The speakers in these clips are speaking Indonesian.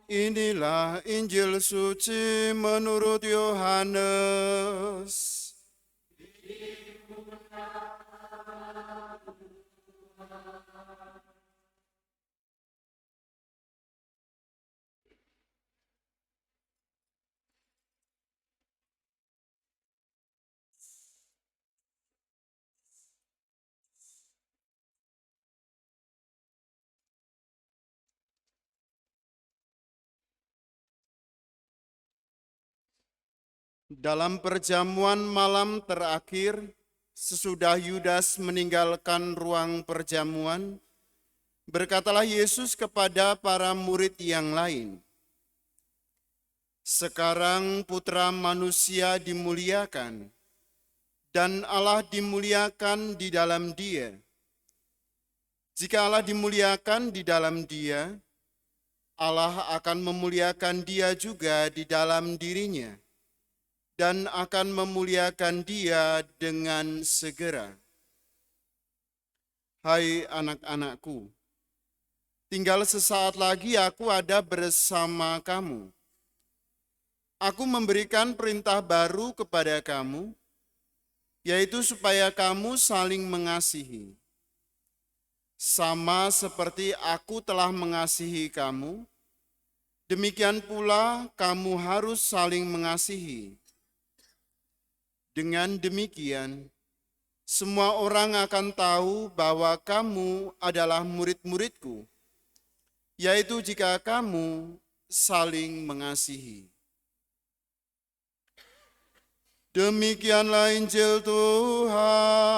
Inilah Injil suci menurut Yohanes. Dalam perjamuan malam terakhir, sesudah Yudas meninggalkan ruang perjamuan, berkatalah Yesus kepada para murid yang lain, "Sekarang Putra Manusia dimuliakan, dan Allah dimuliakan di dalam Dia. Jika Allah dimuliakan di dalam Dia, Allah akan memuliakan Dia juga di dalam dirinya, dan akan memuliakan Dia dengan segera. Hai anak-anakku, tinggal sesaat lagi aku ada bersama kamu. Aku memberikan perintah baru kepada kamu, yaitu supaya kamu saling mengasihi. Sama seperti aku telah mengasihi kamu, demikian pula kamu harus saling mengasihi. Dengan demikian, semua orang akan tahu bahwa kamu adalah murid-muridku, yaitu jika kamu saling mengasihi." Demikianlah Injil Tuhan.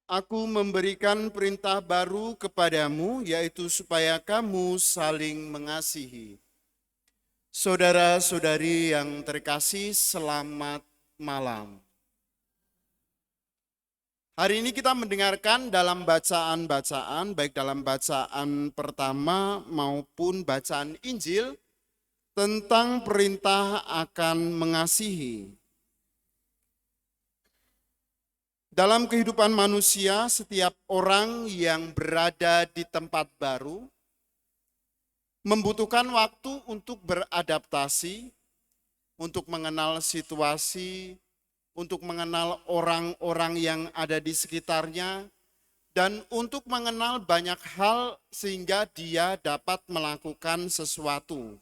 Aku memberikan perintah baru kepadamu, yaitu supaya kamu saling mengasihi. Saudara-saudari yang terkasih, selamat malam. Hari ini kita mendengarkan dalam bacaan-bacaan, baik dalam bacaan pertama maupun bacaan Injil, tentang perintah akan mengasihi. Dalam kehidupan manusia, setiap orang yang berada di tempat baru membutuhkan waktu untuk beradaptasi, untuk mengenal situasi, untuk mengenal orang-orang yang ada di sekitarnya, dan untuk mengenal banyak hal sehingga dia dapat melakukan sesuatu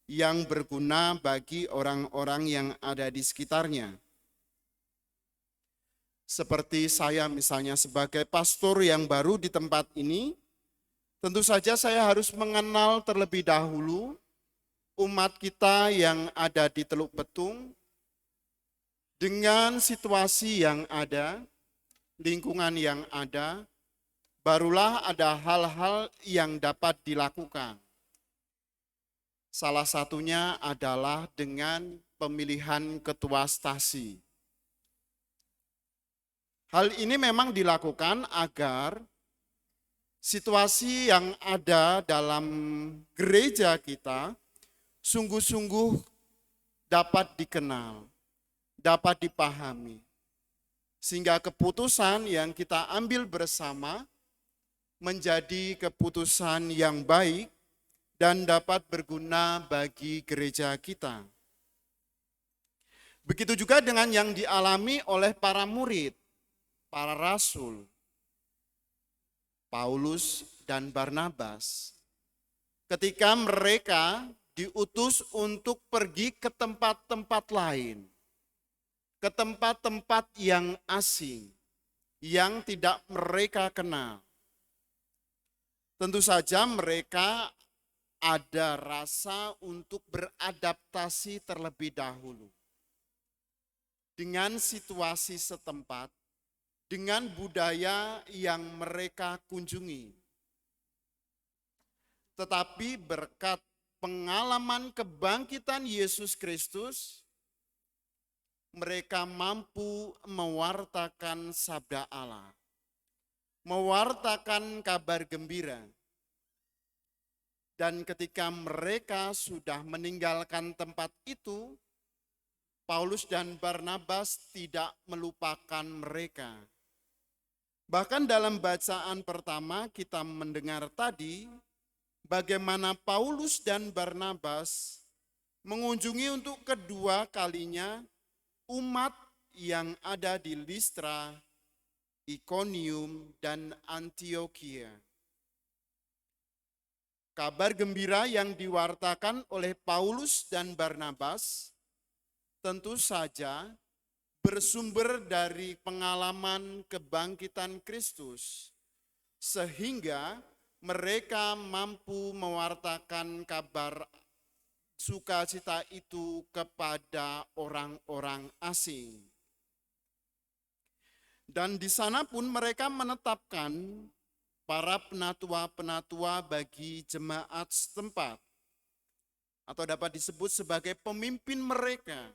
yang berguna bagi orang-orang yang ada di sekitarnya. Seperti saya misalnya sebagai pastor yang baru di tempat ini, tentu saja saya harus mengenal terlebih dahulu umat kita yang ada di Teluk Betung dengan situasi yang ada, lingkungan yang ada, barulah ada hal-hal yang dapat dilakukan. Salah satunya adalah dengan pemilihan ketua stasi. Hal ini memang dilakukan agar situasi yang ada dalam gereja kita sungguh-sungguh dapat dikenal, dapat dipahami. Sehingga keputusan yang kita ambil bersama menjadi keputusan yang baik dan dapat berguna bagi gereja kita. Begitu juga dengan yang dialami oleh para murid, para rasul, Paulus dan Barnabas. Ketika mereka diutus untuk pergi ke tempat-tempat lain, ke tempat-tempat yang asing, yang tidak mereka kenal. Tentu saja mereka ada rasa untuk beradaptasi terlebih dahulu dengan situasi setempat, dengan budaya yang mereka kunjungi. Tetapi berkat pengalaman kebangkitan Yesus Kristus, mereka mampu mewartakan sabda Allah, mewartakan kabar gembira. Dan ketika mereka sudah meninggalkan tempat itu, Paulus dan Barnabas tidak melupakan mereka. Bahkan dalam bacaan pertama kita mendengar tadi, bagaimana Paulus dan Barnabas mengunjungi untuk kedua kalinya umat yang ada di Listra, Ikonium, dan Antiokhia. Kabar gembira yang diwartakan oleh Paulus dan Barnabas tentu saja bersumber dari pengalaman kebangkitan Kristus, sehingga mereka mampu mewartakan kabar sukacita itu kepada orang-orang asing. Dan di sana pun mereka menetapkan para penatua-penatua bagi jemaat setempat, atau dapat disebut sebagai pemimpin mereka,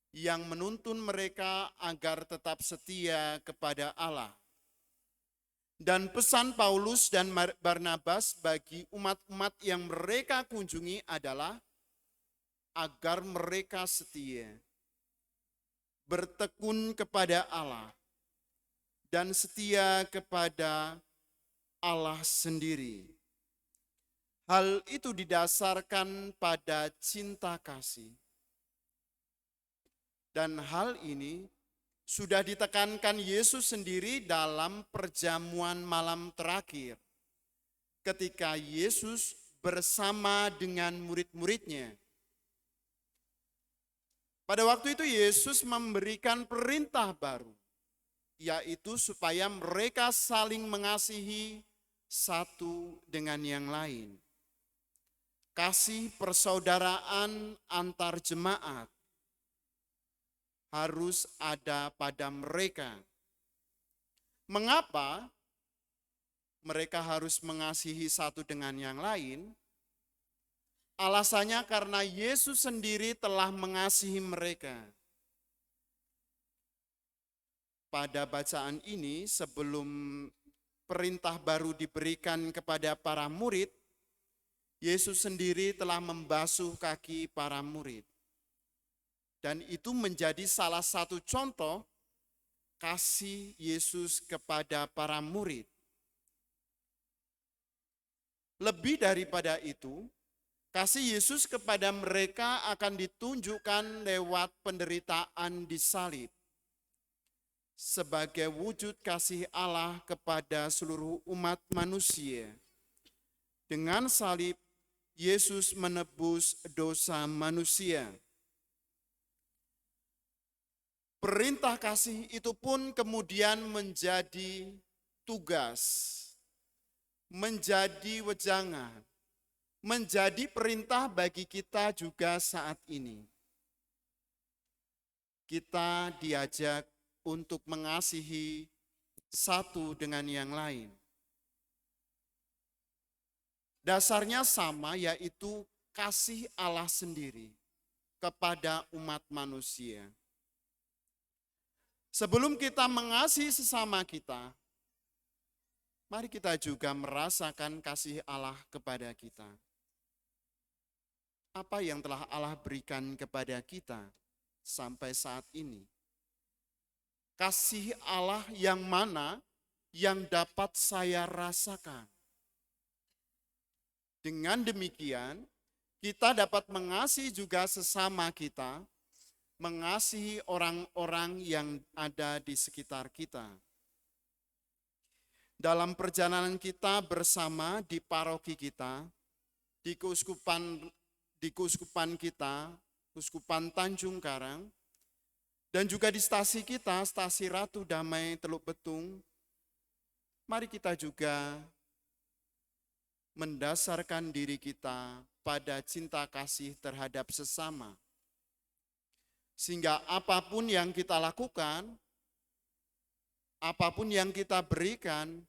yang menuntun mereka agar tetap setia kepada Allah. Dan pesan Paulus dan Barnabas bagi umat-umat yang mereka kunjungi adalah agar mereka setia, bertekun kepada Allah, dan setia kepada Allah sendiri. Hal itu didasarkan pada cinta kasih. Dan hal ini sudah ditekankan Yesus sendiri dalam perjamuan malam terakhir, ketika Yesus bersama dengan murid-muridnya. Pada waktu itu Yesus memberikan perintah baru, yaitu supaya mereka saling mengasihi satu dengan yang lain. Kasih persaudaraan antar jemaat harus ada pada mereka. Mengapa mereka harus mengasihi satu dengan yang lain? Alasannya karena Yesus sendiri telah mengasihi mereka. Pada bacaan ini, sebelum perintah baru diberikan kepada para murid, Yesus sendiri telah membasuh kaki para murid. Dan itu menjadi salah satu contoh kasih Yesus kepada para murid. Lebih daripada itu, kasih Yesus kepada mereka akan ditunjukkan lewat penderitaan di salib, sebagai wujud kasih Allah kepada seluruh umat manusia. Dengan salib, Yesus menebus dosa manusia. Perintah kasih itu pun kemudian menjadi tugas, menjadi wejangan, menjadi perintah bagi kita juga saat ini. Kita diajak untuk mengasihi satu dengan yang lain. Dasarnya sama, yaitu kasih Allah sendiri kepada umat manusia. Sebelum kita mengasihi sesama kita, mari kita juga merasakan kasih Allah kepada kita. Apa yang telah Allah berikan kepada kita sampai saat ini? Kasih Allah yang mana yang dapat saya rasakan? Dengan demikian, kita dapat mengasihi juga sesama kita, mengasihi orang-orang yang ada di sekitar kita. Dalam perjalanan kita bersama di paroki kita, di keuskupan kita, Uskupan Tanjung Karang, dan juga di stasi kita, Stasi Ratu Damai Teluk Betung, mari kita juga mendasarkan diri kita pada cinta kasih terhadap sesama. Sehingga apapun yang kita lakukan, apapun yang kita berikan,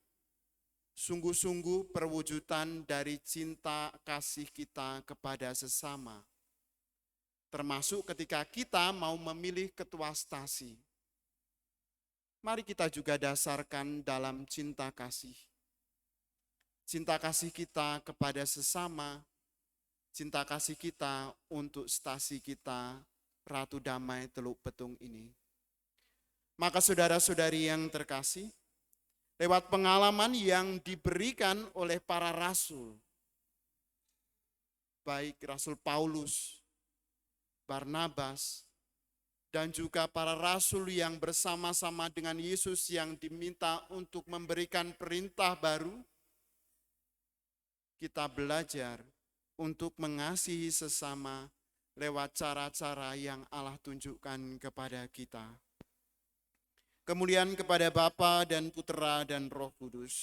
sungguh-sungguh perwujudan dari cinta kasih kita kepada sesama. Termasuk ketika kita mau memilih ketua stasi. Mari kita juga dasarkan dalam cinta kasih. Cinta kasih kita kepada sesama, cinta kasih kita untuk stasi kita, Ratu Damai Teluk Betung ini. Maka saudara-saudari yang terkasih, lewat pengalaman yang diberikan oleh para rasul, baik Rasul Paulus, Barnabas, dan juga para rasul yang bersama-sama dengan Yesus yang diminta untuk memberikan perintah baru, kita belajar untuk mengasihi sesama lewat cara-cara yang Allah tunjukkan kepada kita. Kemuliaan kepada Bapa dan Putera dan Roh Kudus.